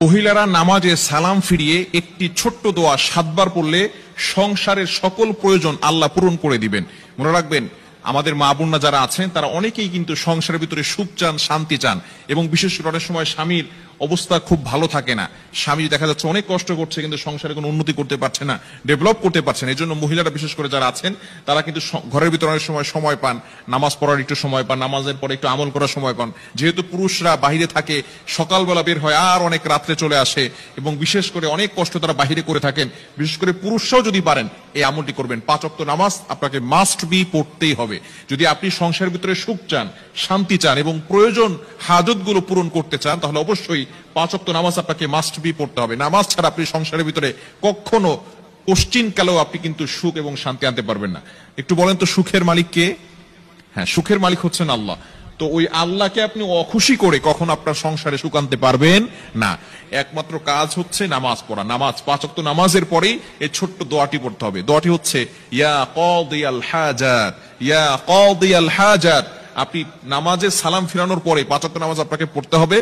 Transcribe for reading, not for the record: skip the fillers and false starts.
মহিলারা নামাজে সালাম ফিরিয়ে একটি ছোট্ট দোয়া 7 বার পড়লে সংসারের সকল প্রয়োজন আল্লাহ পূরণ করে দিবেন। মনে রাখবেন, আমাদের মা বোনরা যারা আছেন তারা অনেকেই কিন্তু সংসারের ভিতরে সুখ চান, শান্তি চান, এবং বিশেষ করে অনেক সময় স্বামীর অবস্থা খুব ভালো থাকে না। স্বামী দেখা যাচ্ছে অনেক কষ্ট করছে, কিন্তু সংসারে কোনো উন্নতি করতে পারছে না, ডেভেলপ করতে পারছে না। এই জন্য মহিলারা বিশেষ করে যারা আছেন তারা কিন্তু ঘরের ভিতরে অনেক সময় পান, নামাজ পড়ার একটু সময় পান, নামাজের পরে একটু আমল করার সময় পান। যেহেতু পুরুষরা বাহিরে থাকে, সকালবেলা বের হয় আর অনেক রাত্রে চলে আসে, এবং বিশেষ করে অনেক কষ্ট তারা বাহিরে করে থাকেন। বিশেষ করে পুরুষরাও যদি পারেন এই আমলটি করবেন। 5 ওয়াক্ত নামাজ আপনাকে মাস্ট বি পড়তেই হবে। যদি আপনি সংসারের ভিতরে সুখ চান, শান্তি চান এবং প্রয়োজন হাজত গুলো পূরণ করতে চান, তাহলে অবশ্যই 5 ওয়াক্ত নামাজ আপনাকে মাস্ট বি পড়তে হবে। নামাজ ছাড়া আপনি সংসারের ভিতরে কখনো কোশ্চিন কালেও আপনি কিন্তু সুখ এবং শান্তি আনতে পারবেন না। একটু বলেন তো, সুখের মালিক কে? হ্যাঁ, সুখের মালিক হচ্ছেন আল্লাহ। তো ওই আল্লাহকে আপনি অখুশি করে কখন আপনার সংসারে সুখ আনতে পারবেন না। একমাত্র কাজ হচ্ছে নামাজ পড়া। নামাজ 5 ওয়াক্ত নামাজের পরেই এই ছোট্ট দোয়াটি পড়তে হবে। দোয়াটি হচ্ছে ইয়া কাদিয়াল হাজাত, ইয়া কাদিয়াল হাজাত। আপনি নামাজে সালাম ফিরানোর পরে 5 ওয়াক্ত নামাজ আপনাকে পড়তে হবে।